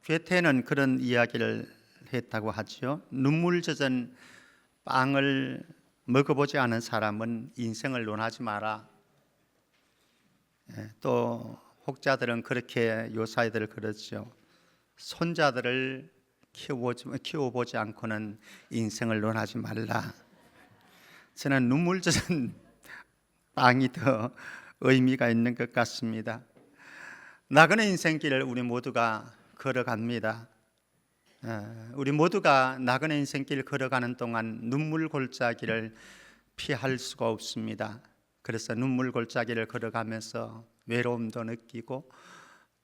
괴테는 그런 이야기를 했다고 하죠. 눈물 젖은 빵을 먹어보지 않은 사람은 인생을 논하지 마라. 또 혹자들은 그렇게 요사이들 그러죠. 손자들을 키워보지 않고는 인생을 논하지 말라. 저는 눈물 젖은 빵이 더 의미가 있는 것 같습니다. 나그네 인생길을 우리 모두가 걸어갑니다. 우리 모두가 나그네 인생길 걸어가는 동안 눈물 골짜기를 피할 수가 없습니다. 그래서 눈물 골짜기를 걸어가면서 외로움도 느끼고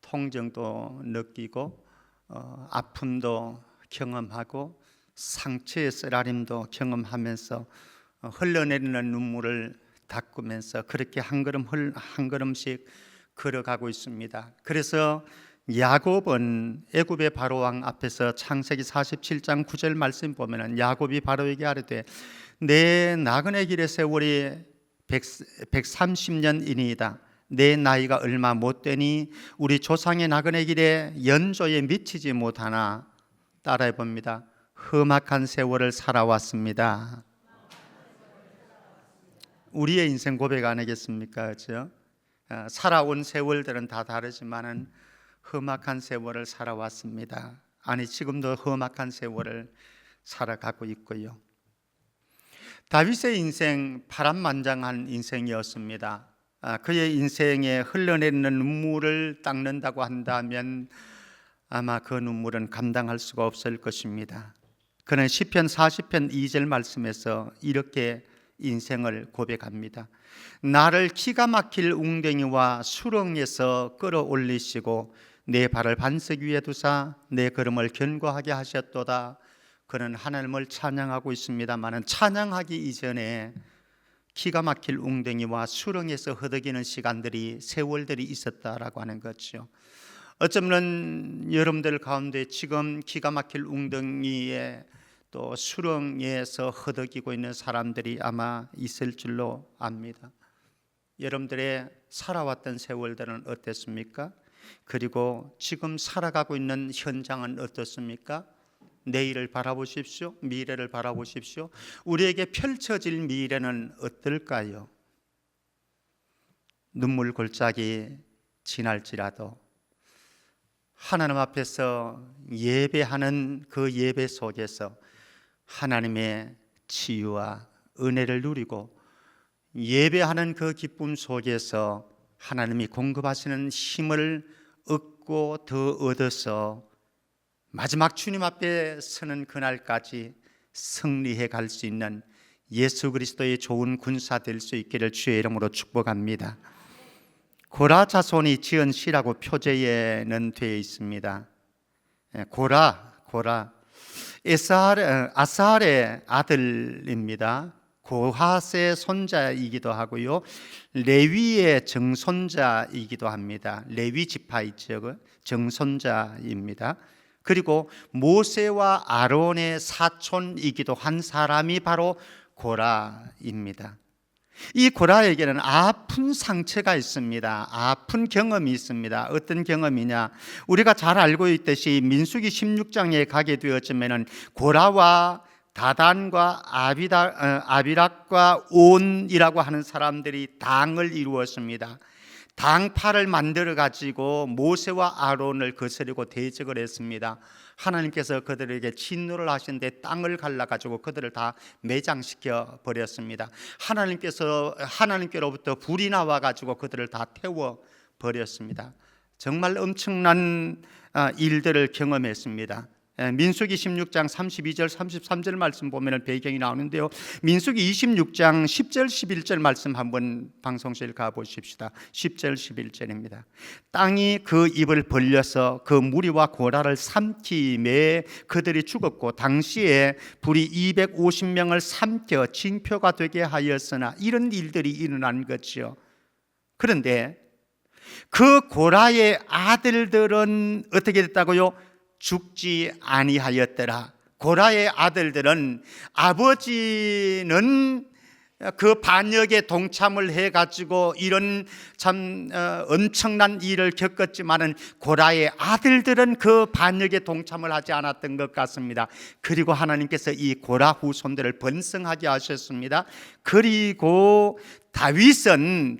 통증도 느끼고 아픔도 경험하고 상처의 쓰라림도 경험하면서 흘러내리는 눈물을 닦으면서 그렇게 한 걸음씩 걸어가고 있습니다. 그래서 야곱은 애굽의 바로왕 앞에서 창세기 47장 9절 말씀 보면은 야곱이 바로에게 아뢰되 내 나그네 길의 세월이 130년이니이다. 내 나이가 얼마 못 되니 우리 조상의 나그네 길에 연조에 미치지 못하나. 따라해 봅니다. 험악한 세월을 살아왔습니다. 우리의 인생 고백 아니겠습니까? 그렇죠? 살아온 세월들은 다 다르지만은 험악한 세월을 살아왔습니다. 아니 지금도 험악한 세월을 살아가고 있고요. 다윗의 인생 파란만장한 인생이었습니다. 그의 인생에 흘러내리는 눈물을 닦는다고 한다면 아마 그 눈물은 감당할 수가 없을 것입니다. 그는 시편 40편 2절 말씀에서 이렇게 인생을 고백합니다. 나를 기가 막힐 웅덩이와 수렁에서 끌어올리시고 내 발을 반석 위에 두사 내 걸음을 견고하게 하셨도다. 그는 하나님을 찬양하고 있습니다만 찬양하기 이전에 기가 막힐 웅덩이와 수렁에서 허덕이는 시간들이 세월들이 있었다라고 하는 거죠. 어쩌면 여러분들 가운데 지금 기가 막힐 웅덩이에 또 수렁에서 허덕이고 있는 사람들이 아마 있을 줄로 압니다. 여러분들의 살아왔던 세월들은 어땠습니까? 그리고 지금 살아가고 있는 현장은 어떻습니까? 내일을 바라보십시오. 미래를 바라보십시오. 우리에게 펼쳐질 미래는 어떨까요? 눈물 골짜기 지날지라도 하나님 앞에서 예배하는 그 예배 속에서 하나님의 치유와 은혜를 누리고 예배하는 그 기쁨 속에서 하나님이 공급하시는 힘을 얻고 더 얻어서 마지막 주님 앞에 서는 그날까지 승리해 갈 수 있는 예수 그리스도의 좋은 군사 될 수 있기를 주의 이름으로 축복합니다. 고라 자손이 지은 시라고 표제에는 되어 있습니다. 고라 아사알의 아들입니다. 고핫의 손자이기도 하고요, 레위의 정손자이기도 합니다. 레위 지파의 정손자입니다. 그리고 모세와 아론의 사촌이기도 한 사람이 바로 고라입니다. 이 고라에게는 아픈 상처가 있습니다. 아픈 경험이 있습니다. 어떤 경험이냐? 우리가 잘 알고 있듯이 민수기 16장에 가게 되었지만은 고라와 다단과 아비락과 온이라고 하는 사람들이 당을 이루었습니다. 당파를 만들어 가지고 모세와 아론을 거스르고 대적을 했습니다. 하나님께서 그들에게 진노를 하시는데 땅을 갈라 가지고 그들을 다 매장시켜 버렸습니다. 하나님께로부터 불이 나와 가지고 그들을 다 태워 버렸습니다. 정말 엄청난 일들을 경험했습니다. 민수기 16장 32절 33절 말씀 보면 배경이 나오는데요, 민수기 26장 10절 11절 말씀 한번 방송실 가보십시다. 10절 11절입니다. 땅이 그 입을 벌려서 그 무리와 고라를 삼키매 그들이 죽었고 당시에 불이 250명을 삼켜 징표가 되게 하였으나, 이런 일들이 일어난 거죠. 그런데 그 고라의 아들들은 어떻게 됐다고요? 죽지 아니하였더라. 고라의 아들들은 아버지는 그 반역에 동참을 해가지고 이런 참 엄청난 일을 겪었지만은 고라의 아들들은 그 반역에 동참을 하지 않았던 것 같습니다. 그리고 하나님께서 이 고라 후손들을 번성하게 하셨습니다. 그리고 다윗은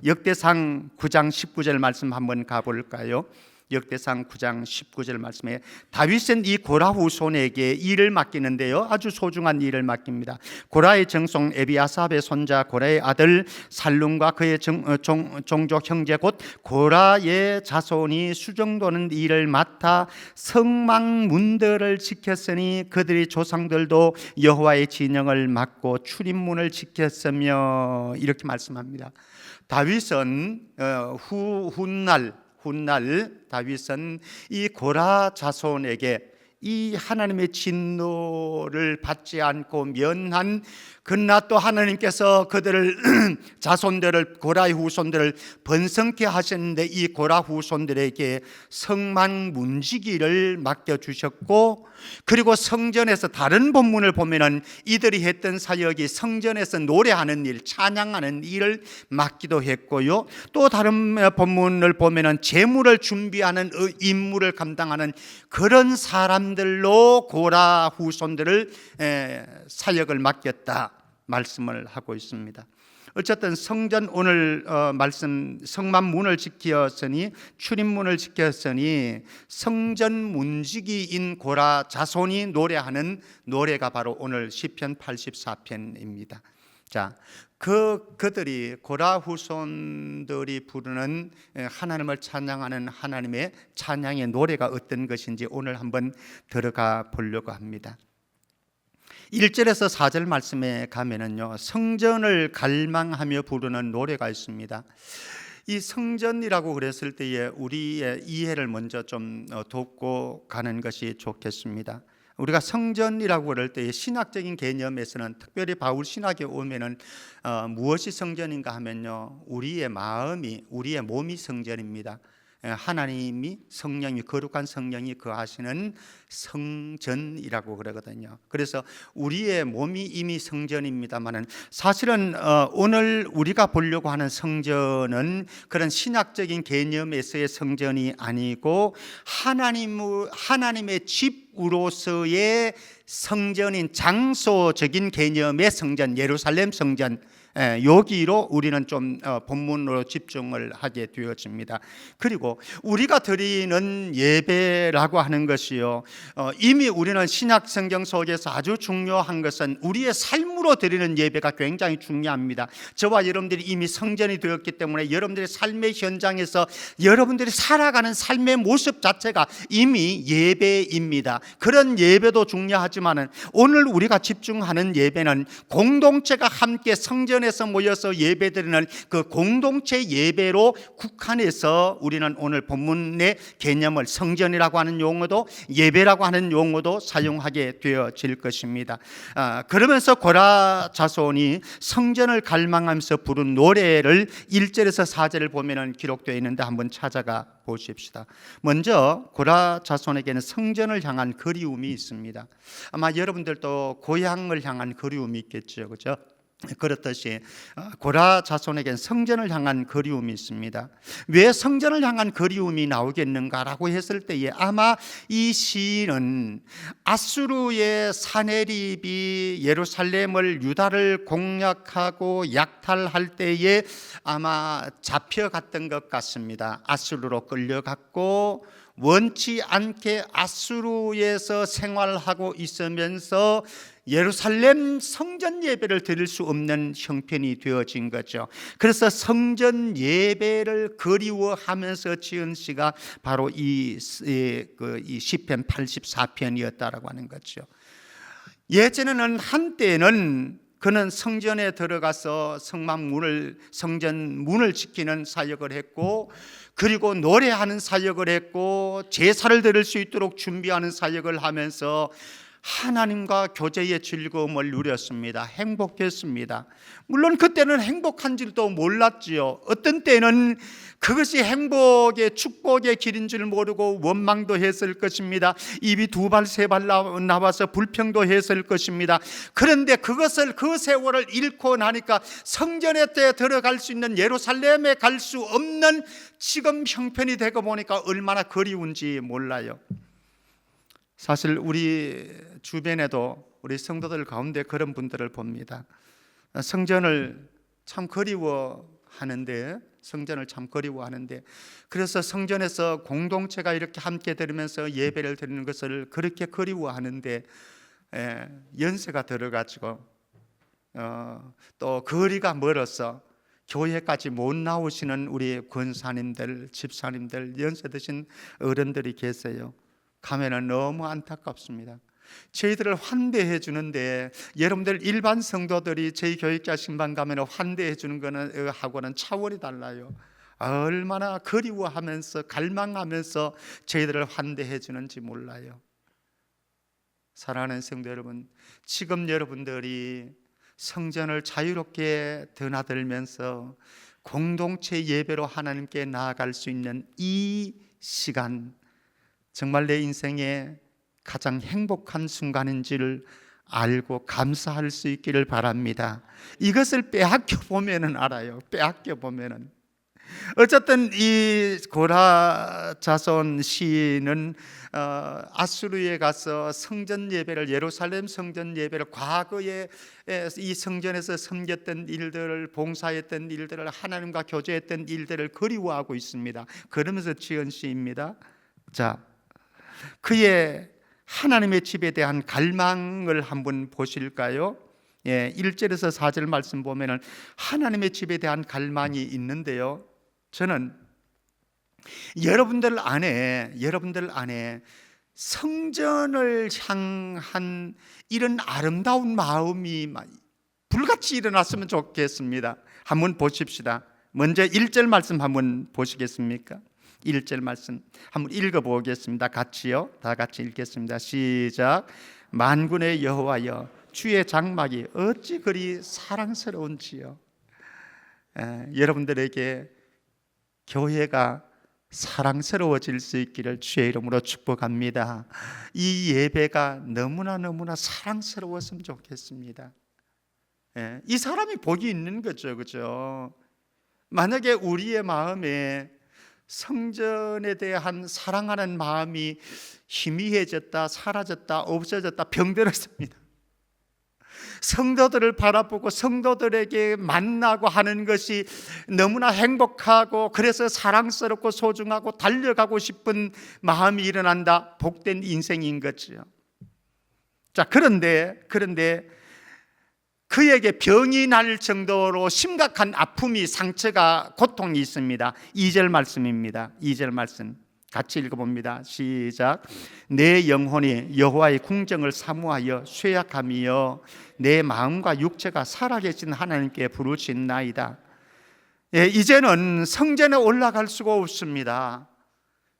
역대상 9장 19절 말씀 한번 가볼까요? 역대상 9장 19절 말씀에 다윗은 이 고라 후손에게 일을 맡기는데요, 아주 소중한 일을 맡깁니다. 고라의 정손 에비아삽의 손자 고라의 아들 살룸과 그의 종족 형제 곧 고라의 자손이 수정도는 일을 맡아 성막문들을 지켰으니 그들의 조상들도 여호와의 진영을 맡고 출입문을 지켰으며, 이렇게 말씀합니다. 다윗은 훗날 다윗은 이 고라 자손에게 이 하나님의 진노를 받지 않고 면한, 그러나 또 하나님께서 그들을 자손들을, 고라의 후손들을 번성케 하셨는데 이 고라 후손들에게 성막 문지기를 맡겨주셨고, 그리고 성전에서 다른 본문을 보면은 이들이 했던 사역이 성전에서 노래하는 일, 찬양하는 일을 맡기도 했고요, 또 다른 본문을 보면은 제물을 준비하는 임무를 감당하는 그런 사람들로 고라 후손들을 사역을 맡겼다 말씀을 하고 있습니다. 어쨌든 성전, 오늘 말씀, 성막 문을 지켰으니, 출입문을 지켰으니 성전 문지기인 고라 자손이 노래하는 노래가 바로 오늘 시편 84편입니다. 자, 그들이, 고라 후손들이 부르는 하나님을 찬양하는 하나님의 찬양의 노래가 어떤 것인지 오늘 한번 들어가 보려고 합니다. 1절에서 4절 말씀에 가면은요, 성전을 갈망하며 부르는 노래가 있습니다. 이 성전이라고 그랬을 때에 우리의 이해를 먼저 좀 돕고 가는 것이 좋겠습니다. 우리가 성전이라고 그럴 때 신학적인 개념에서는, 특별히 바울 신학에 오면은 무엇이 성전인가 하면요, 우리의 마음이, 우리의 몸이 성전입니다. 하나님이, 성령이, 거룩한 성령이 거하시는 성전이라고 그러거든요. 그래서 우리의 몸이 이미 성전입니다만은 사실은 오늘 우리가 보려고 하는 성전은 그런 신학적인 개념에서의 성전이 아니고 하나님의 집으로서의 성전인, 장소적인 개념의 성전, 예루살렘 성전, 여기로 우리는 좀 본문으로 집중을 하게 되어집니다. 그리고 우리가 드리는 예배라고 하는 것이요, 이미 우리는 신약 성경 속에서 아주 중요한 것은 우리의 삶으로 드리는 예배가 굉장히 중요합니다. 저와 여러분들이 이미 성전이 되었기 때문에 여러분들의 삶의 현장에서 여러분들이 살아가는 삶의 모습 자체가 이미 예배입니다. 그런 예배도 중요하지만 오늘 우리가 집중하는 예배는 공동체가 함께 성전에서 모여서 예배드리는 그 공동체 예배로 국한해서 우리는 오늘 본문의 개념을, 성전이라고 하는 용어도 예배라고 하는 용어도 사용하게 되어질 것입니다. 그러면서 고라 자손이 성전을 갈망하면서 부른 노래를 1절에서 4절을 보면 기록되어 있는데 한번 찾아가 보십시다. 먼저 고라 자손에게는 성전을 향한 그리움이 있습니다. 아마 여러분들도 고향을 향한 그리움이 있겠죠, 그렇죠? 그렇듯이 고라 자손에겐 성전을 향한 그리움이 있습니다. 왜 성전을 향한 그리움이 나오겠는가라고 했을 때에 아마 이 시인은 아수르의 사내립이 예루살렘을, 유다를 공략하고 약탈할 때에 아마 잡혀갔던 것 같습니다. 아수르로 끌려갔고 원치 않게 아수르에서 생활하고 있으면서 예루살렘 성전 예배를 드릴 수 없는 형편이 되어진 거죠. 그래서 성전 예배를 그리워하면서 지은 시가 바로 이 시편 84편이었다라고 하는 거죠. 예전에는, 한때는 그는 성전에 들어가서 성전 문을 지키는 사역을 했고, 그리고 노래하는 사역을 했고, 제사를 드릴 수 있도록 준비하는 사역을 하면서 하나님과 교제의 즐거움을 누렸습니다. 행복했습니다. 물론 그때는 행복한 줄도 몰랐지요. 어떤 때는 그것이 행복의 축복의 길인 줄 모르고 원망도 했을 것입니다. 입이 두 발 세 발 나와서 불평도 했을 것입니다. 그런데 그것을 그 세월을 잃고 나니까 성전에 들어갈 수 있는, 예루살렘에 갈 수 없는 지금 형편이 되고 보니까 얼마나 그리운지 몰라요. 사실 우리 주변에도 우리 성도들 가운데 그런 분들을 봅니다. 성전을 참 그리워하는데, 그래서 성전에서 공동체가 이렇게 함께 들으면서 예배를 드리는 것을 그렇게 그리워하는데, 연세가 들어가지고 또 거리가 멀어서 교회까지 못 나오시는 우리 권사님들, 집사님들, 연세 드신 어른들이 계세요. 가면은 너무 안타깝습니다. 저희들을 환대해 주는데, 여러분들 일반 성도들이 저희 교육자 신방 가면 환대해 주는 거는 하고는 차원이 달라요. 얼마나 그리워하면서 갈망하면서 저희들을 환대해 주는지 몰라요. 사랑하는 성도 여러분, 지금 여러분들이 성전을 자유롭게 드나들면서 공동체 예배로 하나님께 나아갈 수 있는 이 시간, 정말 내 인생의 가장 행복한 순간인지를 알고 감사할 수 있기를 바랍니다. 이것을 빼앗겨 보면은 알아요. 빼앗겨 보면은. 어쨌든 이 고라자손 시인은 아수르에 가서 성전 예배를, 예루살렘 성전 예배를, 과거에 이 성전에서 섬겼던 일들을, 봉사했던 일들을, 하나님과 교제했던 일들을 그리워하고 있습니다. 그러면서 지은 시입니다. 자, 그의 하나님의 집에 대한 갈망을 한번 보실까요? 1절에서 4절 말씀 보면은 하나님의 집에 대한 갈망이 있는데요, 저는 여러분들 안에 성전을 향한 이런 아름다운 마음이 불같이 일어났으면 좋겠습니다. 한번 보십시다. 먼저 1절 말씀 한번 보시겠습니까? 1절 말씀 한번 읽어보겠습니다. 같이요. 다 같이 읽겠습니다. 시작. 만군의 여호와여, 주의 장막이 어찌 그리 사랑스러운지요. 여러분들에게 교회가 사랑스러워질 수 있기를 주의 이름으로 축복합니다. 이 예배가 너무나 사랑스러웠으면 좋겠습니다. 이 사람이 복이 있는 거죠, 그죠? 만약에 우리의 마음에 성전에 대한 사랑하는 마음이 희미해졌다, 사라졌다, 없어졌다, 병들었습니다. 성도들을 바라보고 성도들에게 만나고 하는 것이 너무나 행복하고, 그래서 사랑스럽고 소중하고 달려가고 싶은 마음이 일어난다. 복된 인생인 거죠. 자, 그런데 그에게 병이 날 정도로 심각한 아픔이, 상처가, 고통이 있습니다. 2절 말씀입니다. 2절 말씀 같이 읽어봅니다. 시작. 내 영혼이 여호와의 궁정을 사모하여 쇠약함이여 내 마음과 육체가 살아계신 하나님께 부르짖나이다. 이제는 성전에 올라갈 수가 없습니다.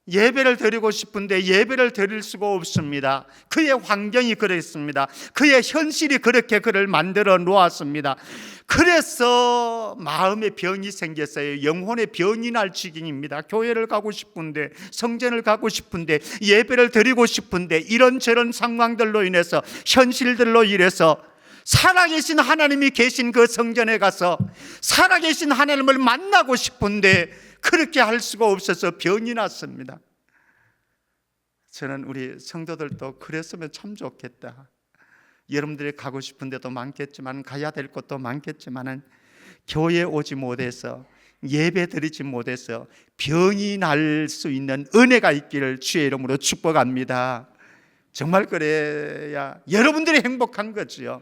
예배를 드리고 싶은데 예배를 드릴 수가 없습니다. 그의 환경이 그랬습니다. 그의 현실이 그렇게 그를 만들어 놓았습니다. 그래서 마음의 병이 생겼어요. 영혼의 병이 날 지경입니다. 교회를 가고 싶은데, 성전을 가고 싶은데, 예배를 드리고 싶은데, 이런저런 상황들로 인해서, 현실들로 인해서 살아계신 하나님이 계신 그 성전에 가서 살아계신 하나님을 만나고 싶은데 그렇게 할 수가 없어서 병이 났습니다. 저는 우리 성도들도 그랬으면 참 좋겠다. 여러분들이 가고 싶은 데도 많겠지만, 가야 될 곳도 많겠지만, 교회에 오지 못해서, 예배 드리지 못해서 병이 날 수 있는 은혜가 있기를 주의 이름으로 축복합니다. 정말 그래야 여러분들이 행복한 거지요.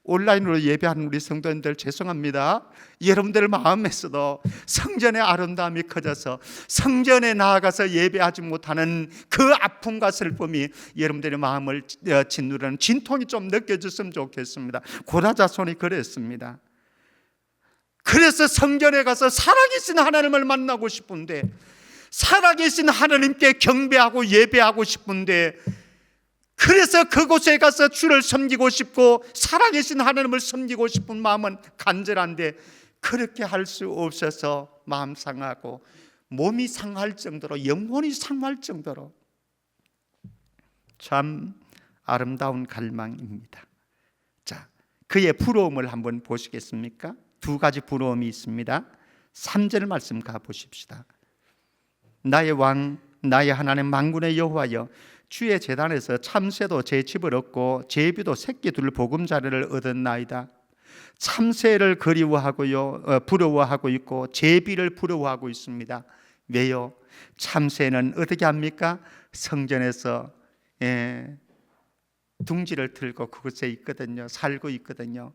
온라인으로 예배하는 우리 성도님들 죄송합니다. 여러분들 마음에서도 성전의 아름다움이 커져서 성전에 나아가서 예배하지 못하는 그 아픔과 슬픔이 여러분들의 마음을 짓누르는 진통이 좀 느껴졌으면 좋겠습니다. 고라자손이 그랬습니다. 그래서 성전에 가서 살아계신 하나님을 만나고 싶은데, 살아계신 하나님께 경배하고 예배하고 싶은데 그래서 그곳에 가서 주를 섬기고 싶고 살아계신 하나님을 섬기고 싶은 마음은 간절한데 그렇게 할 수 없어서 마음 상하고 몸이 상할 정도로, 영혼이 상할 정도로 참 아름다운 갈망입니다. 자, 그의 부러움을 한번 보시겠습니까? 두 가지 부러움이 있습니다. 3절 말씀 가보십시다. 나의 왕, 나의 하나님 만군의 여호와여, 주의 제단에서 참새도 제 집을 얻고 제비도 새끼 둘 보금자리를 얻었나이다. 참새를 그리워하고요, 부러워하고 있고 제비를 부러워하고 있습니다. 왜요? 참새는 어떻게 합니까? 성전에서 둥지를 틀고 그곳에 있거든요. 살고 있거든요.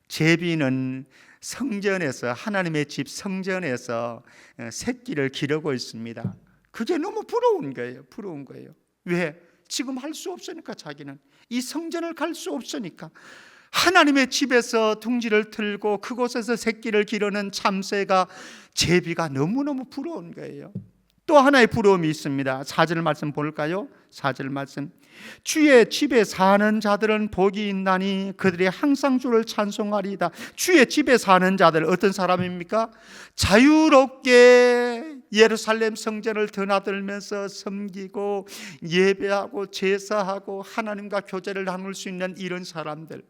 제비는 성전에서, 하나님의 집 성전에서 새끼를 기르고 있습니다. 그게 너무 부러운 거예요. 부러운 거예요. 왜? 지금 할 수 없으니까. 자기는 이 성전을 갈 수 없으니까. 하나님의 집에서 둥지를 틀고 그곳에서 새끼를 기르는 참새가, 제비가 너무너무 부러운 거예요. 또 하나의 부러움이 있습니다. 4절 말씀 볼까요? 4절 말씀. 주의 집에 사는 자들은 복이 있나니 그들이 항상 주를 찬송하리이다. 주의 집에 사는 자들 어떤 사람입니까? 자유롭게 예루살렘 성전을 드나들면서 섬기고 예배하고 제사하고 하나님과 교제를 나눌 수 있는 이런 사람들.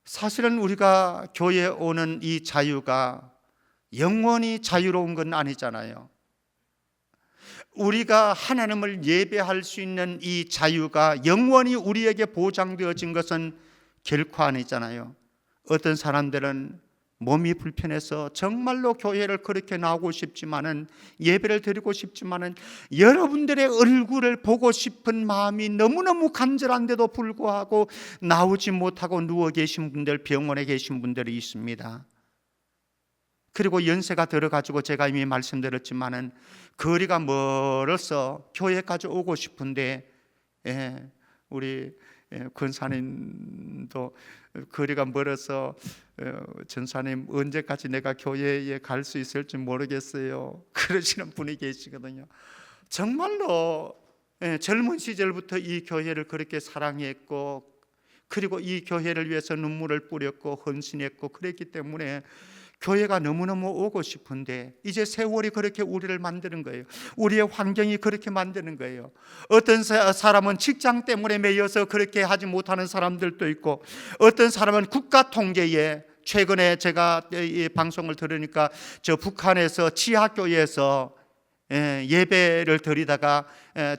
사실은 우리가 교회에 오는 이 자유가 영원히 자유로운 건 아니잖아요. 우리가 하나님을 예배할 수 있는 이 자유가 영원히 우리에게 보장되어진 것은 결코 아니잖아요. 어떤 사람들은 몸이 불편해서 정말로 교회를 그렇게 나오고 싶지만은, 예배를 드리고 싶지만은, 여러분들의 얼굴을 보고 싶은 마음이 너무너무 간절한데도 불구하고 나오지 못하고 누워 계신 분들, 병원에 계신 분들이 있습니다. 그리고 연세가 들어가지고 제가 이미 말씀드렸지만은 거리가 멀어서 교회까지 오고 싶은데, 우리 권사님도 거리가 멀어서 전사님 언제까지 내가 교회에 갈 수 있을지 모르겠어요, 그러시는 분이 계시거든요. 정말로 젊은 시절부터 이 교회를 그렇게 사랑했고, 그리고 이 교회를 위해서 눈물을 뿌렸고 헌신했고 그랬기 때문에 교회가 너무너무 오고 싶은데, 이제 세월이 그렇게 우리를 만드는 거예요. 우리의 환경이 그렇게 만드는 거예요. 어떤 사람은 직장 때문에 매여서 그렇게 하지 못하는 사람들도 있고, 어떤 사람은 국가 통제에, 최근에 제가 이 방송을 들으니까 저 북한에서 지하교회에서 예배를 드리다가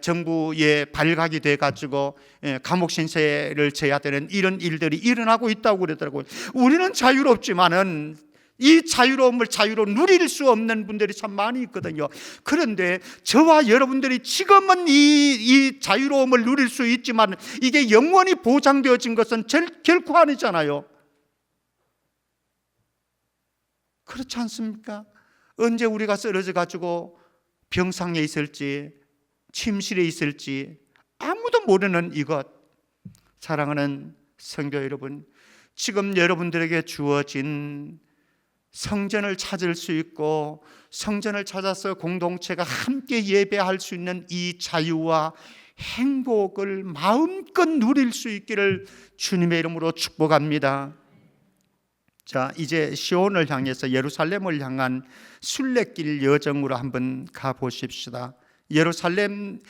정부에 발각이 돼가지고 감옥 신세를 져야 되는 이런 일들이 일어나고 있다고 그러더라고요. 우리는 자유롭지만은 이 자유로움을 자유로 누릴 수 없는 분들이 참 많이 있거든요. 그런데 저와 여러분들이 지금은 이 자유로움을 누릴 수 있지만 이게 영원히 보장되어진 것은 결코 아니잖아요. 그렇지 않습니까? 언제 우리가 쓰러져 가지고 병상에 있을지 침실에 있을지 아무도 모르는 이것. 사랑하는 성도 여러분, 지금 여러분들에게 주어진 성전을 찾을 수 있고 성전을 찾아서 공동체가 함께 예배할 수 있는 이 자유와 행복을 마음껏 누릴 수 있기를 주님의 이름으로 축복합니다. 자, 이제 시온을 향해서 예루살렘을 향한 순례길 여정으로 한번 가보십시다. 예루살렘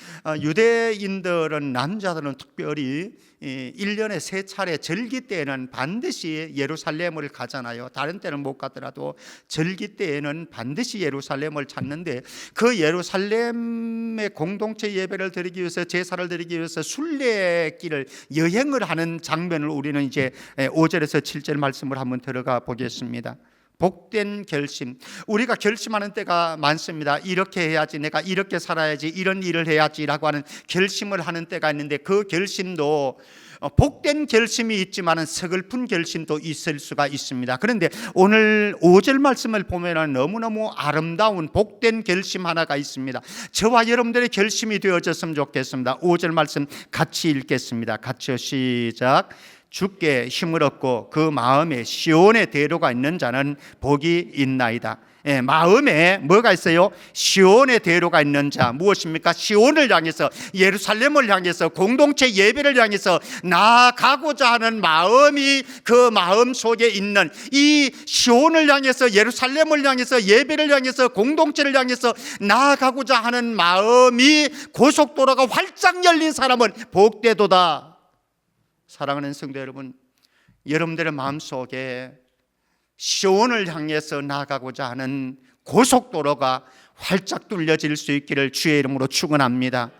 유대인들은, 남자들은 특별히 1년에 3차례 절기 때에는 반드시 예루살렘을 가잖아요. 다른 때는 못 가더라도 절기 때에는 반드시 예루살렘을 찾는데, 그 예루살렘의 공동체 예배를 드리기 위해서, 제사를 드리기 위해서 순례길을 여행을 하는 장면을 우리는 이제 5절에서 7절 말씀을 한번 들어가 보겠습니다. 복된 결심. 우리가 결심하는 때가 많습니다. 이렇게 해야지, 내가 이렇게 살아야지, 이런 일을 해야지라고 하는 결심을 하는 때가 있는데, 그 결심도 복된 결심이 있지만 서글픈 결심도 있을 수가 있습니다. 그런데 오늘 5절 말씀을 보면 너무너무 아름다운 복된 결심 하나가 있습니다. 저와 여러분들의 결심이 되어졌으면 좋겠습니다. 5절 말씀 같이 읽겠습니다. 같이요, 시작. 주께 힘을 얻고 그 마음에 시온의 대로가 있는 자는 복이 있나이다. 마음에 뭐가 있어요? 시온의 대로가 있는 자. 무엇입니까? 시온을 향해서, 예루살렘을 향해서, 공동체 예배를 향해서 나아가고자 하는 마음이 그 마음 속에 있는, 이 시온을 향해서, 예루살렘을 향해서, 예배를 향해서, 공동체를 향해서 나아가고자 하는 마음이 고속도로가 활짝 열린 사람은 복되도다. 사랑하는 성도 여러분, 여러분들의 마음속에 시온을 향해서 나아가고자 하는 고속도로가 활짝 뚫려질 수 있기를 주의 이름으로 축원합니다.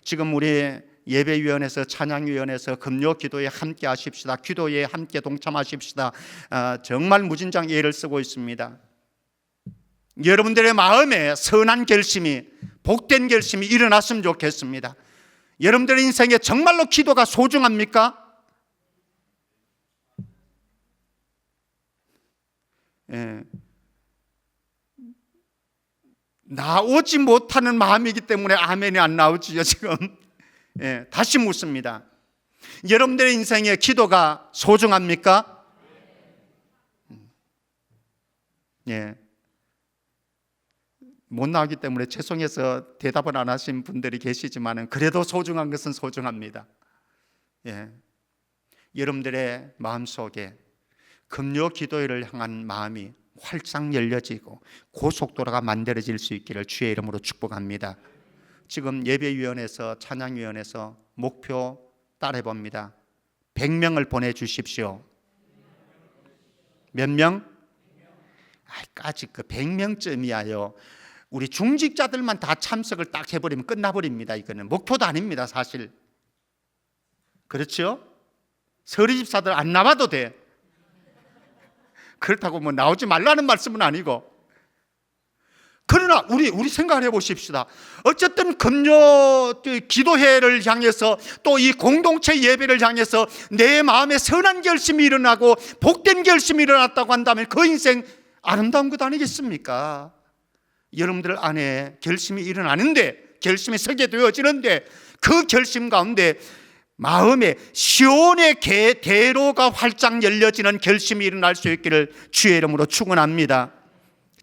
지금 우리 예배위원회에서, 찬양위원회에서 금요 기도에 함께 하십시다. 기도에 함께 동참하십시다. 정말 무진장 예를 쓰고 있습니다. 여러분들의 마음에 선한 결심이, 복된 결심이 일어났으면 좋겠습니다. 여러분들의 인생에 정말로 기도가 소중합니까? 나오지 못하는 마음이기 때문에 아멘이 안 나오지요 지금. 다시 묻습니다. 여러분들의 인생에 기도가 소중합니까? 못 나오기 때문에 죄송해서 대답을 안 하신 분들이 계시지만 그래도 소중한 것은 소중합니다. 여러분들의 마음속에 금요 기도회를 향한 마음이 활짝 열려지고 고속도로가 만들어질 수 있기를 주의 이름으로 축복합니다. 지금 예배위원회에서, 찬양위원회에서 목표 따라해봅니다. 100명을 보내주십시오. 몇 명? 아직 그 100명쯤이야요. 우리 중직자들만 다 참석을 딱 해버리면 끝나버립니다. 이거는 목표도 아닙니다 사실. 그렇죠? 서리집사들 안 나와도 돼. 그렇다고 뭐 나오지 말라는 말씀은 아니고, 그러나 우리 생각을 해보십시다. 어쨌든 금요 기도회를 향해서, 또 이 공동체 예배를 향해서 내 마음에 선한 결심이 일어나고 복된 결심이 일어났다고 한다면 그 인생 아름다운 것 아니겠습니까? 여러분들 안에 결심이 일어나는데, 결심이 서게 되어지는데, 그 결심 가운데 마음에 시온의 대로가 활짝 열려지는 결심이 일어날 수 있기를 주의 이름으로 축원합니다.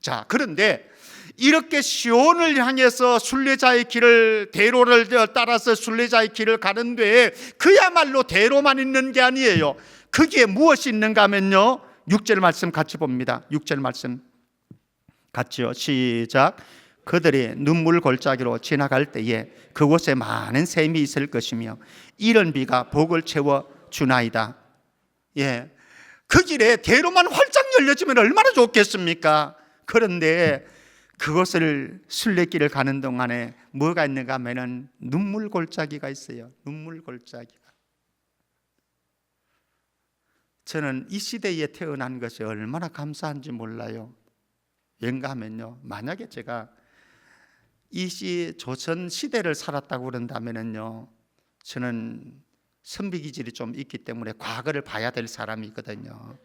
자, 그런데 이렇게 시온을 향해서 순례자의 길을, 대로를 따라서 순례자의 길을 가는데 그야말로 대로만 있는 게 아니에요. 거기에 무엇이 있는가 하면요, 6절 말씀 같이 봅니다. 6절 말씀 같이요. 시작. 그들이 눈물 골짜기로 지나갈 때에 그곳에 많은 샘이 있을 것이며 이런 비가 복을 채워 주나이다. 그 길에 대로만 활짝 열려지면 얼마나 좋겠습니까? 그런데 그것을 순례길을 가는 동안에 뭐가 있는가 하면은 눈물 골짜기가 있어요. 눈물 골짜기가. 저는 이 시대에 태어난 것이 얼마나 감사한지 몰라요. 왠가 하면요, 만약에 제가 이 조선 시대를 살았다고 그런다면요, 저는 선비 기질이 좀 있기 때문에 과거를 봐야 될 사람이거든요.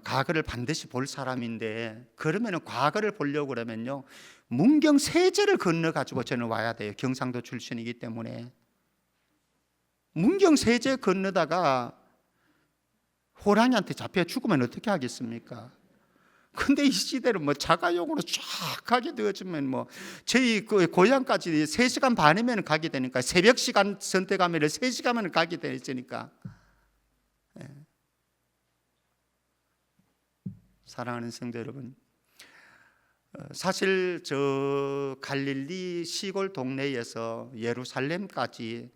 과거를 반드시 볼 사람인데, 그러면 과거를 보려고 그러면요, 문경 세제를 건너 가지고 저는 와야 돼요. 경상도 출신이기 때문에. 문경 세제 건너다가 호랑이한테 잡혀 죽으면 어떻게 하겠습니까? 근데 이 시대는 뭐 자가용으로 쫙 가게 되어지면 뭐 저희 그 고향까지 3시간 반이면 가게 되니까, 새벽 시간 선택하면 3시간만 가게 되니까. 사랑하는 성도 여러분, 사실 저 갈릴리 시골 동네에서 예루살렘까지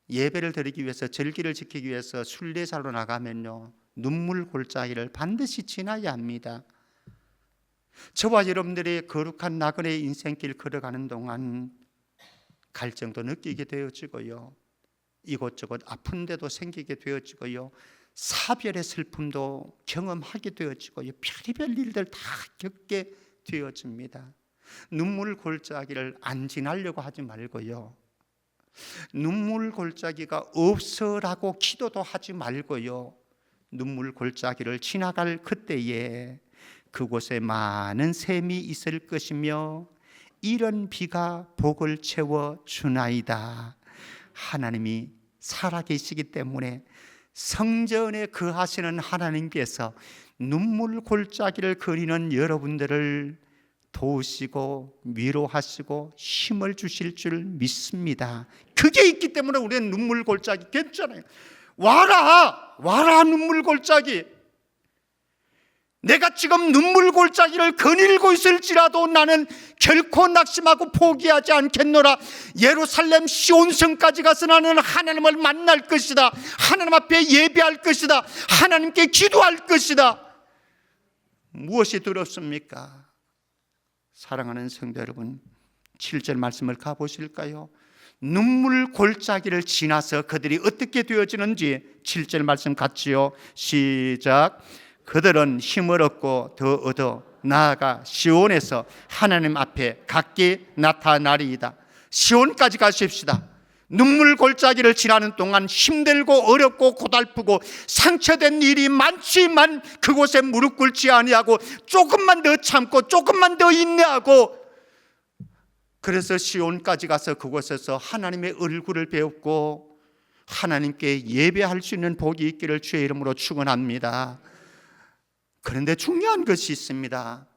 예배를 드리기 위해서, 절기를 지키기 위해서 순례자로 나가면요, 눈물 골짜기를 반드시 지나야 합니다. 저와 여러분들이 거룩한 나그네의 인생길 걸어가는 동안 갈증도 느끼게 되어지고요, 이곳저곳 아픈 데도 생기게 되어지고요, 사별의 슬픔도 경험하게 되어지고요, 별의별 일들 다 겪게 되어집니다. 눈물 골짜기를 안 지나려고 하지 말고요, 눈물 골짜기가 없어라고 기도도 하지 말고요, 눈물 골짜기를 지나갈 그때에 그곳에 많은 샘이 있을 것이며 이런 비가 복을 채워 주나이다. 하나님이 살아계시기 때문에, 성전에 거하시는 하나님께서 눈물 골짜기를 그리는 여러분들을 도우시고 위로하시고 힘을 주실 줄 믿습니다. 그게 있기 때문에 우리는 눈물 골짜기 괜찮아요. 와라 눈물 골짜기. 내가 지금 눈물 골짜기를 거닐고 있을지라도 나는 결코 낙심하고 포기하지 않겠노라. 예루살렘 시온성까지 가서 나는 하나님을 만날 것이다. 하나님 앞에 예배할 것이다. 하나님께 기도할 것이다. 무엇이 두렵습니까? 사랑하는 성도 여러분, 7절 말씀을 가보실까요? 눈물 골짜기를 지나서 그들이 어떻게 되어지는지 7절 말씀 같지요? 시작. 그들은 힘을 얻고 더 얻어 나아가 시온에서 하나님 앞에 각기 나타나리이다. 시온까지 가십시다. 눈물 골짜기를 지나는 동안 힘들고 어렵고 고달프고 상처된 일이 많지만 그곳에 무릎 꿇지 아니하고 조금만 더 참고 조금만 더 인내하고, 그래서 시온까지 가서 그곳에서 하나님의 얼굴을 배웠고 하나님께 예배할 수 있는 복이 있기를 주의 이름으로 축원합니다. 그런데 중요한 것이 있습니다.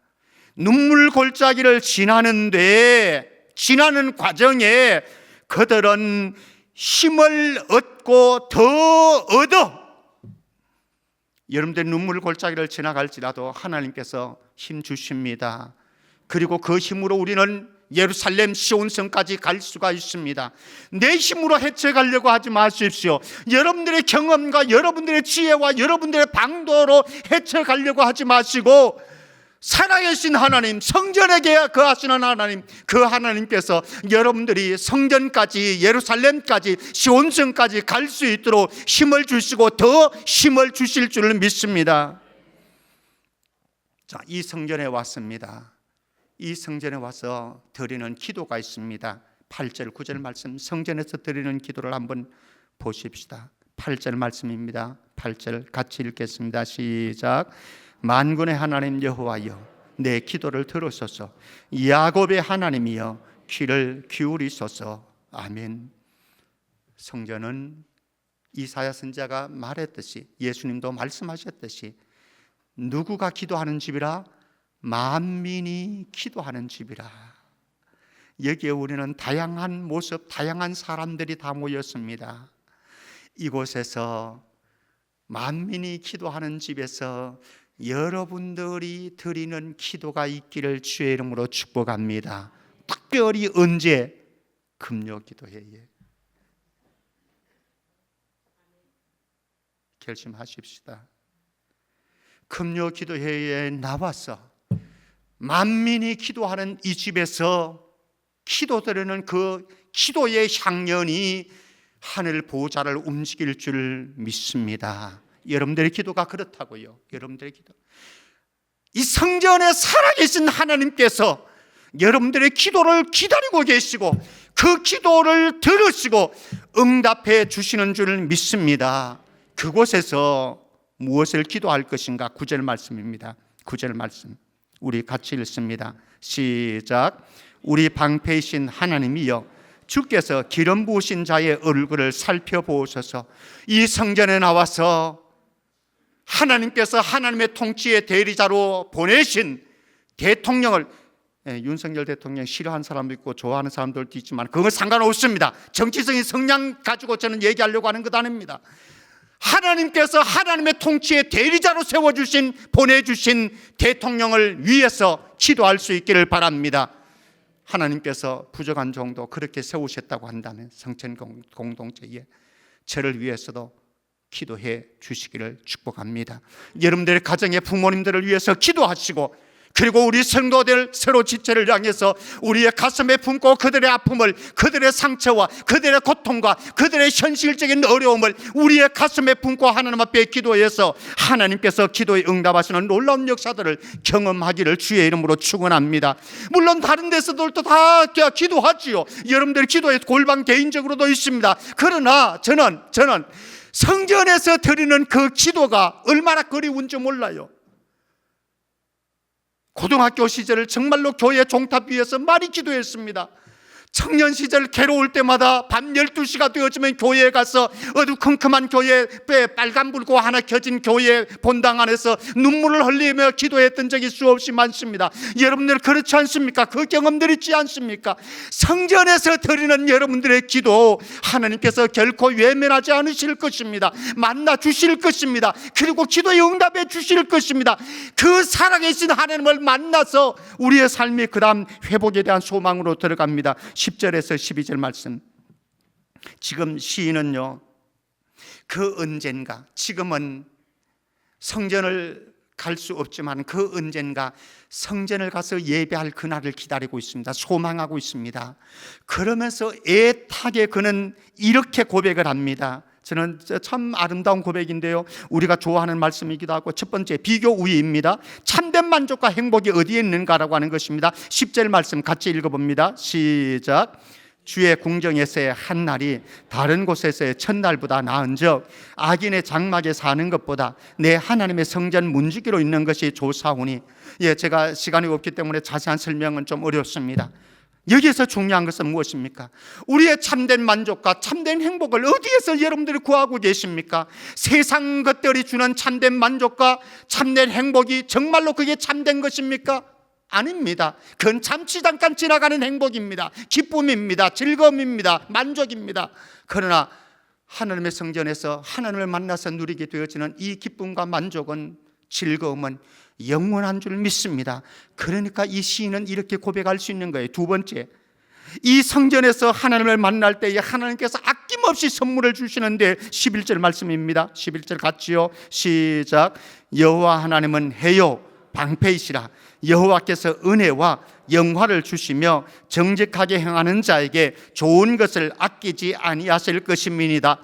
눈물 골짜기를 지나는 과정에 그들은 힘을 얻고 더 얻어. 여러분들 눈물 골짜기를 지나갈지라도 하나님께서 힘 주십니다. 그리고 그 힘으로 우리는 예루살렘 시온성까지 갈 수가 있습니다. 내 힘으로 헤쳐가려고 하지 마십시오. 여러분들의 경험과 여러분들의 지혜와 여러분들의 방도로 헤쳐가려고 하지 마시고 살아계신 하나님, 성전에 거하시는 하나님, 그 하나님께서 여러분들이 성전까지, 예루살렘까지, 시온성까지 갈 수 있도록 힘을 주시고 더 힘을 주실 줄을 믿습니다. 자, 이 성전에 왔습니다. 이 성전에 와서 드리는 기도가 있습니다. 8절 9절 말씀, 성전에서 드리는 기도를 한번 보십시다. 8절 말씀입니다. 8절 같이 읽겠습니다. 시작. 만군의 하나님 여호와여, 내 기도를 들으소서. 야곱의 하나님이여, 귀를 기울이소서. 아멘. 성전은 이사야 선지자가 말했듯이, 예수님도 말씀하셨듯이 누구가 기도하는 집이라? 만민이 기도하는 집이라. 여기에 우리는 다양한 모습, 다양한 사람들이 다 모였습니다. 이곳에서 만민이 기도하는 집에서 여러분들이 드리는 기도가 있기를 주의 이름으로 축복합니다. 특별히 언제? 금요 기도회에 결심하십시다. 금요 기도회에 나와서 만민이 기도하는 이 집에서 기도드리는 그 기도의 향연이 하늘 보좌를 움직일 줄 믿습니다. 여러분들의 기도가 그렇다고요. 여러분들의 기도, 이 성전에 살아계신 하나님께서 여러분들의 기도를 기다리고 계시고 그 기도를 들으시고 응답해 주시는 줄 믿습니다. 그곳에서 무엇을 기도할 것인가? 9절 말씀입니다. 9절 말씀 우리 같이 읽습니다. 시작. 우리 방패이신 하나님이여, 주께서 기름 부으신 자의 얼굴을 살펴보셔서 이 성전에 나와서 하나님께서 하나님의 통치의 대리자로 보내신 대통령을, 윤석열 대통령 싫어하는 사람도 있고 좋아하는 사람들도 있지만 그건 상관없습니다. 정치적인 성향 가지고 저는 얘기하려고 하는 것 아닙니다. 하나님께서 하나님의 통치의 대리자로 세워주신, 보내주신 대통령을 위해서 기도할 수 있기를 바랍니다. 하나님께서 부족한 정도 그렇게 세우셨다고 한다면 성천 공동체에 저를 위해서도 기도해 주시기를 축복합니다. 여러분들의 가정의 부모님들을 위해서 기도하시고, 그리고 우리 성도들 서로 지체를 향해서 우리의 가슴에 품고 그들의 아픔을, 그들의 상처와 그들의 고통과 그들의 현실적인 어려움을 우리의 가슴에 품고 하나님 앞에 기도해서 하나님께서 기도에 응답하시는 놀라운 역사들을 경험하기를 주의 이름으로 축원합니다. 물론 다른 데서들도 다 기도하지요. 여러분들 기도의 골방 개인적으로도 있습니다. 그러나 저는 성전에서 드리는 그 기도가 얼마나 그리운지 몰라요. 고등학교 시절 정말로 교회 종탑 위에서 많이 기도했습니다. 청년 시절 괴로울 때마다 밤 12시가 되어지면 교회에 가서 어두컴컴한 교회 빨간불고 하나 켜진 교회 본당 안에서 눈물을 흘리며 기도했던 적이 수없이 많습니다. 여러분들 그렇지 않습니까? 그 경험들 있지 않습니까? 성전에서 드리는 여러분들의 기도 하나님께서 결코 외면하지 않으실 것입니다. 만나 주실 것입니다. 그리고 기도에 응답해 주실 것입니다. 그 살아계신 하나님을 만나서 우리의 삶이 그 다음 회복에 대한 소망으로 들어갑니다. 10절에서 12절 말씀. 지금 시인은요, 그 언젠가, 지금은 성전을 갈 수 없지만 그 언젠가 성전을 가서 예배할 그날을 기다리고 있습니다. 소망하고 있습니다. 그러면서 애타게 그는 이렇게 고백을 합니다. 저는 참 아름다운 고백인데요, 우리가 좋아하는 말씀이기도 하고, 첫 번째 비교 우위입니다. 참된 만족과 행복이 어디에 있는가라고 하는 것입니다. 10절 말씀 같이 읽어봅니다. 시작. 주의 궁정에서의 한 날이 다른 곳에서의 첫날보다 나은즉 악인의 장막에 사는 것보다 내 하나님의 성전 문지기로 있는 것이 좋사오니. 제가 시간이 없기 때문에 자세한 설명은 좀 어렵습니다. 여기에서 중요한 것은 무엇입니까? 우리의 참된 만족과 참된 행복을 어디에서 여러분들이 구하고 계십니까? 세상 것들이 주는 참된 만족과 참된 행복이 정말로 그게 참된 것입니까? 아닙니다. 그건 잠시 잠깐 지나가는 행복입니다. 기쁨입니다. 즐거움입니다. 만족입니다. 그러나 하나님의 성전에서 하나님을 만나서 누리게 되어지는 이 기쁨과 만족은, 즐거움은 영원한 줄 믿습니다. 그러니까 이 시인은 이렇게 고백할 수 있는 거예요. 두 번째, 이 성전에서 하나님을 만날 때에 하나님께서 아낌없이 선물을 주시는데 11절 말씀입니다. 11절 같지요? 시작. 여호와 하나님은 해요 방패이시라. 여호와께서 은혜와 영화를 주시며 정직하게 행하는 자에게 좋은 것을 아끼지 아니하실 것임이니이다.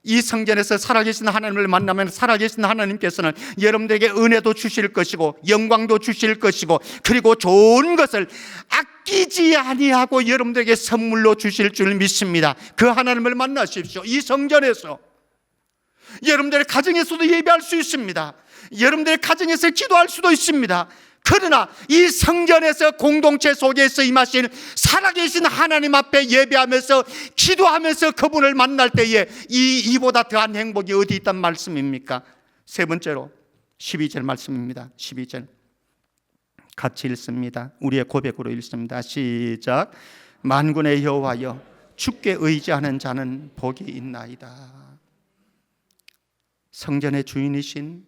이 성전에서 살아계신 하나님을 만나면 살아계신 하나님께서는 여러분들에게 은혜도 주실 것이고 영광도 주실 것이고, 그리고 좋은 것을 아끼지 아니하고 여러분들에게 선물로 주실 줄 믿습니다. 그 하나님을 만나십시오. 이 성전에서 여러분들의 가정에서도 예배할 수 있습니다. 여러분들의 가정에서 기도할 수도 있습니다. 그러나 이 성전에서 공동체 속에서 임하신 살아계신 하나님 앞에 예배하면서 기도하면서 그분을 만날 때에 이보다 더한 행복이 어디 있단 말씀입니까? 세 번째로 12절 말씀입니다. 12절 같이 읽습니다. 우리의 고백으로 읽습니다. 시작. 만군의 여호와여, 주께 의지하는 자는 복이 있나이다. 성전의 주인이신,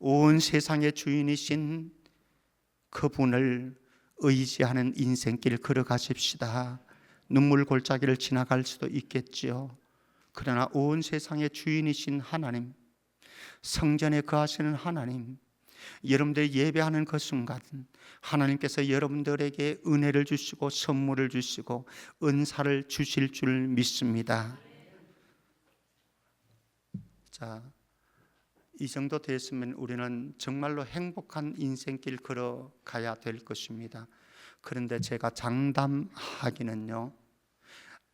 온 세상의 주인이신 그분을 의지하는 인생길 걸어가십시다. 눈물 골짜기를 지나갈 수도 있겠지요. 그러나 온 세상의 주인이신 하나님, 성전에 거하시는 하나님, 여러분들이 예배하는 그 순간 하나님께서 여러분들에게 은혜를 주시고 선물을 주시고 은사를 주실 줄 믿습니다. 자, 이 정도 됐으면 우리는 정말로 행복한 인생길 걸어가야 될 것입니다. 그런데 제가 장담하기는요,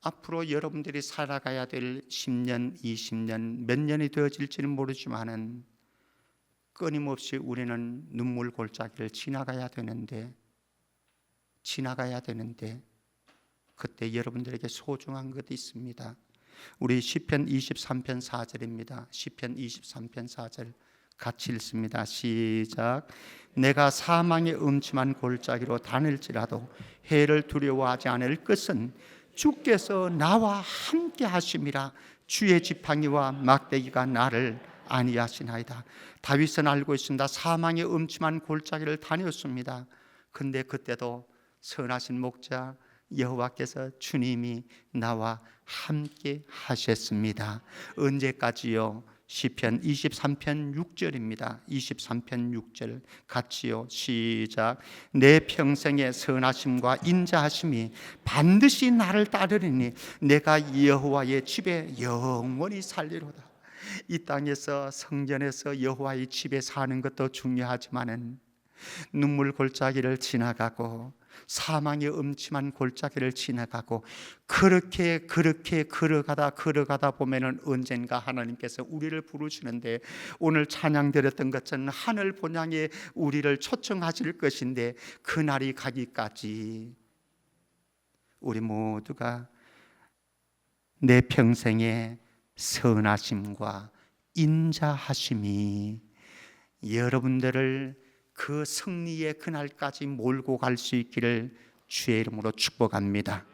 앞으로 여러분들이 살아가야 될 10년, 20년, 몇 년이 되어질지는 모르지만은 끊임없이 우리는 눈물 골짜기를 지나가야 되는데 그때 여러분들에게 소중한 것이 있습니다. 우리 시편 23편 4절입니다. 시편 23편 4절 같이 읽습니다. 시작. 내가 사망의 음침한 골짜기로 다닐지라도 해를 두려워하지 않을 것은 주께서 나와 함께 하심이라. 주의 지팡이와 막대기가 나를 안위하시나이다. 다윗은 알고 있습니다. 사망의 음침한 골짜기를 다녔습니다. 근데 그때도 선하신 목자 여호와께서 주님이 나와 함께 하셨습니다. 언제까지요? 시편 23편 6절입니다. 23편 6절 같이요. 시작. 내 평생의 선하심과 인자하심이 반드시 나를 따르리니 내가 여호와의 집에 영원히 살리로다. 이 땅에서 성전에서 여호와의 집에 사는 것도 중요하지만은 눈물 골짜기를 지나가고 사망의 음침한 골짜기를 지나가고 그렇게 걸어가다 보면은 언젠가 하나님께서 우리를 부르시는데, 오늘 찬양 드렸던 것처럼 하늘 본향에 우리를 초청하실 것인데, 그날이 가기까지 우리 모두가 내 평생의 선하심과 인자하심이 여러분들을 그 승리의 그날까지 몰고 갈 수 있기를 주의 이름으로 축복합니다.